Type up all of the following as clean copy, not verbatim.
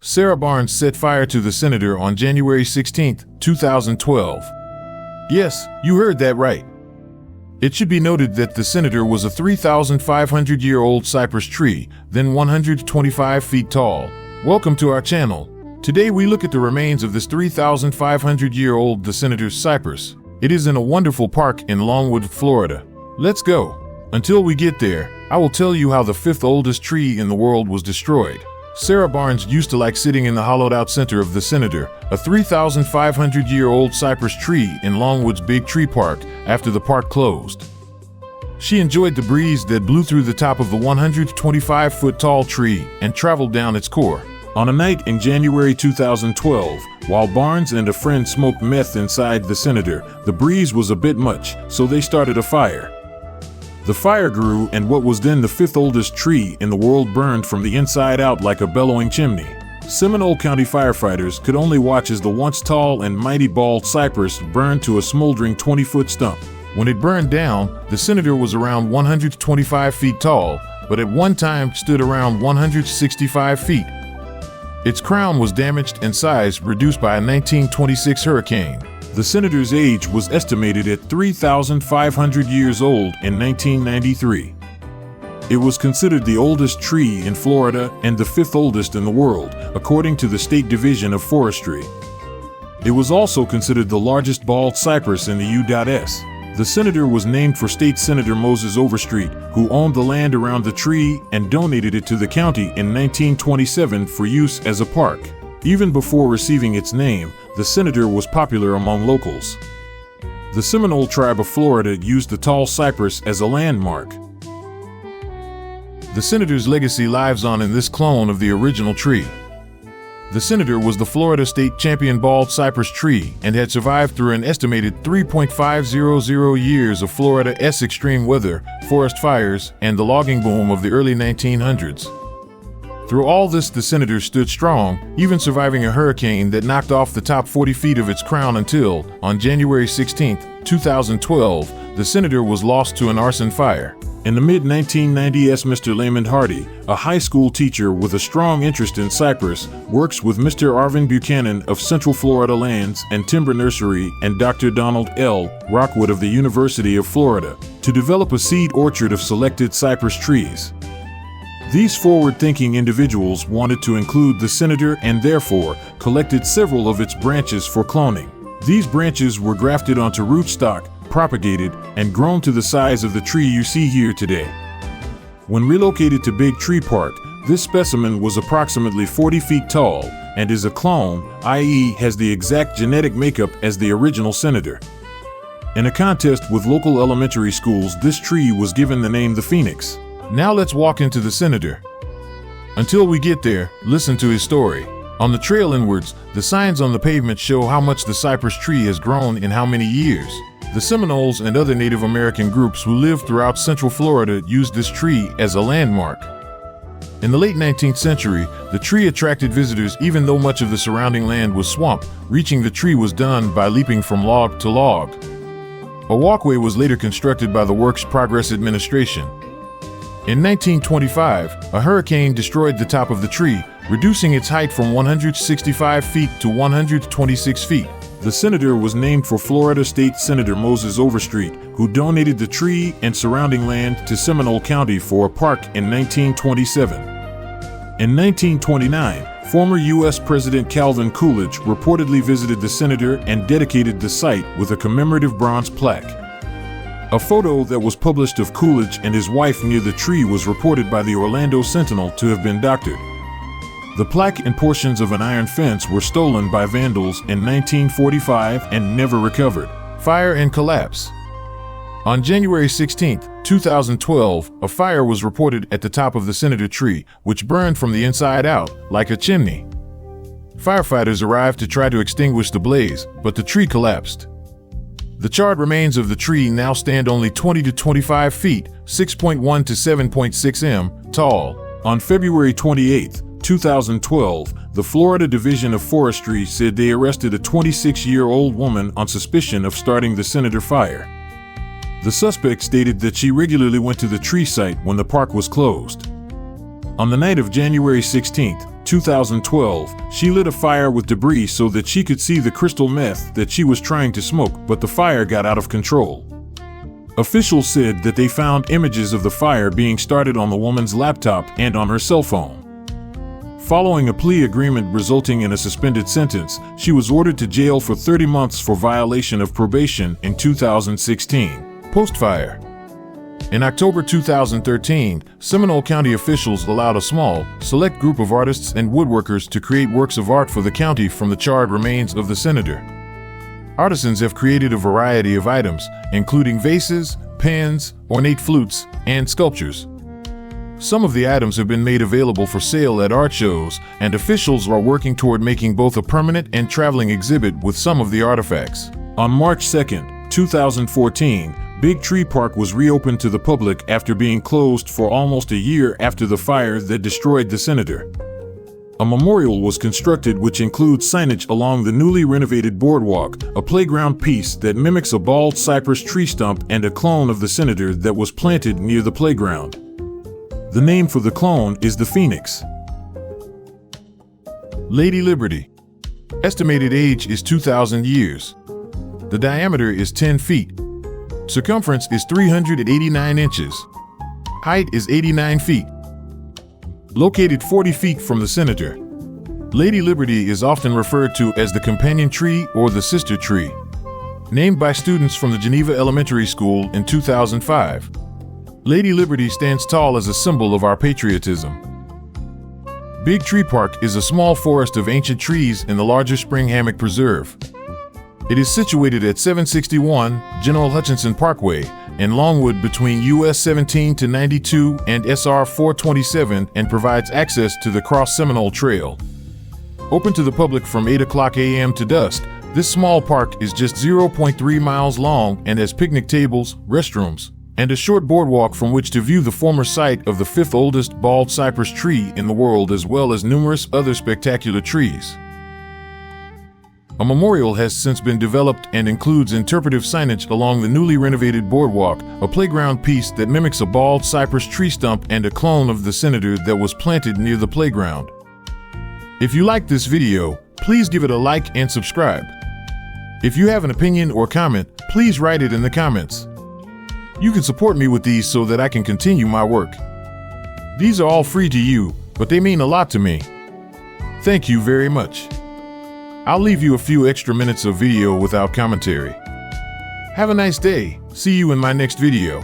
Sara Barnes set fire to the senator on January 16, 2012. Yes, you heard that right. It should be noted that the senator was a 3,500-year-old cypress tree, then 125 feet tall. Welcome to our channel. Today we look at the remains of this 3,500-year-old the senator's cypress. It is in a wonderful park in Longwood, Florida. Let's go. Until we get there, I will tell you how the fifth oldest tree in the world was destroyed. Sara Barnes used to like sitting in the hollowed-out center of the senator, a 3,500-year-old cypress tree in Longwood's big tree park, after the park closed. She enjoyed the breeze that blew through the top of the 125-foot-tall tree and traveled down its core. On a night in January 2012, while Barnes and a friend smoked meth inside the senator, the breeze was a bit much, so they started a fire. The fire grew, and what was then the fifth oldest tree in the world burned from the inside out like a bellowing chimney. Seminole County firefighters could only watch as the once tall and mighty bald cypress burned to a smoldering 20-foot stump. When it burned down, the senator was around 125 feet tall, but at one time stood around 165 feet. Its crown was damaged and size reduced by a 1926 hurricane. The senator's age was estimated at 3,500 years old in 1993. It was considered the oldest tree in Florida and the fifth oldest in the world, according to the State Division of Forestry. It was also considered the largest bald cypress in the U.S. The senator was named for State Senator Moses Overstreet, who owned the land around the tree and donated it to the county in 1927 for use as a park. Even before receiving its name, the senator was popular among locals. The Seminole tribe of Florida used the tall cypress as a landmark. The senator's legacy lives on in this clone of the original tree. The senator was the Florida state champion bald cypress tree and had survived through an estimated 3.500 years of Florida's extreme weather, forest fires, and the logging boom of the early 1900s. Through all this, the senator stood strong, even surviving a hurricane that knocked off the top 40 feet of its crown until, on January 16, 2012, the senator was lost to an arson fire. In the mid-1990s, Mr. Lamond Hardy, a high school teacher with a strong interest in cypress, works with Mr. Arvin Buchanan of Central Florida Lands and Timber Nursery and Dr. Donald L. Rockwood of the University of Florida to develop a seed orchard of selected cypress trees. These forward-thinking individuals wanted to include the senator and therefore collected several of its branches for cloning. These branches were grafted onto rootstock, propagated, and grown to the size of the tree you see here today. When relocated to Big Tree Park, this specimen was approximately 40 feet tall and is a clone, i.e. has the exact genetic makeup as the original senator. In a contest with local elementary schools, this tree was given the name the Phoenix. Now let's walk into the senator. Until we get there, listen to his story. On the trail inwards, the signs on the pavement show how much the cypress tree has grown in how many years. The Seminoles and other Native American groups who lived throughout Central Florida used this tree as a landmark. In the late 19th century, the tree attracted visitors even though much of the surrounding land was swamp. Reaching the tree was done by leaping from log to log. A walkway was later constructed by the Works Progress Administration. In 1925, a hurricane destroyed the top of the tree, reducing its height from 165 feet to 126 feet. The senator was named for Florida State Senator Moses Overstreet, who donated the tree and surrounding land to Seminole County for a park in 1927. In 1929, former U.S. President Calvin Coolidge reportedly visited the senator and dedicated the site with a commemorative bronze plaque. A photo that was published of Coolidge and his wife near the tree was reported by the Orlando Sentinel to have been doctored. The plaque and portions of an iron fence were stolen by vandals in 1945 and never recovered. Fire and collapse. On January 16, 2012, a fire was reported at the top of the senator tree, which burned from the inside out, like a chimney. Firefighters arrived to try to extinguish the blaze, but the tree collapsed. The charred remains of the tree now stand only 20 to 25 feet, 6.1 to 7.6 m, tall. On February 28, 2012, the Florida Division of Forestry said they arrested a 26-year-old woman on suspicion of starting the senator fire. The suspect stated that she regularly went to the tree site when the park was closed. On the night of January 16, 2012, she lit a fire with debris so that she could see the crystal meth that she was trying to smoke, but the fire got out of control. Officials said that they found images of the fire being started on the woman's laptop and on her cell phone. Following a plea agreement resulting in a suspended sentence, she was ordered to jail for 30 months for violation of probation in 2016. Post-fire. In October 2013, Seminole County officials allowed a small, select group of artists and woodworkers to create works of art for the county from the charred remains of the senator. Artisans have created a variety of items, including vases, pans, ornate flutes, and sculptures. Some of the items have been made available for sale at art shows, and officials are working toward making both a permanent and traveling exhibit with some of the artifacts. On March 2, 2014, Big Tree Park was reopened to the public after being closed for almost a year after the fire that destroyed the senator. A memorial was constructed which includes signage along the newly renovated boardwalk, a playground piece that mimics a bald cypress tree stump, and a clone of the senator that was planted near the playground. The name for the clone is the Phoenix. Lady Liberty. Estimated age is 2,000 years. The diameter is 10 feet. Circumference is 389 inches. Height is 89 feet. Located 40 feet from the senator, Lady Liberty is often referred to as the companion tree or the sister tree. Named by students from the Geneva Elementary School in 2005, Lady Liberty stands tall as a symbol of our patriotism. Big Tree Park is a small forest of ancient trees in the larger Spring Hammock Preserve. It is situated at 761 General Hutchinson Parkway in Longwood between US 17 to 92 and SR 427 and provides access to the Cross Seminole Trail. Open to the public from 8 o'clock a.m. to dusk, this small park is just 0.3 miles long and has picnic tables, restrooms, and a short boardwalk from which to view the former site of the fifth oldest bald cypress tree in the world, as well as numerous other spectacular trees. A memorial has since been developed and includes interpretive signage along the newly renovated boardwalk, a playground piece that mimics a bald cypress tree stump, and a clone of the senator that was planted near the playground. If you like this video, please give it a like and subscribe. If you have an opinion or comment, please write it in the comments. You can support me with these so that I can continue my work. These are all free to you, but they mean a lot to me. Thank you very much. I'll leave you a few extra minutes of video without commentary. Have a nice day. See you in my next video.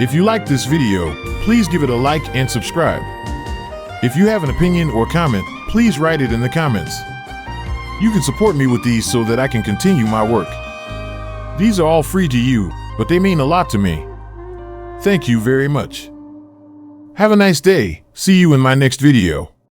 If you liked this video, please give it a like and subscribe. If you have an opinion or comment, please write it in the comments. You can support me with these so that I can continue my work. These are all free to you, but they mean a lot to me. Thank you very much. Have a nice day. See you in my next video.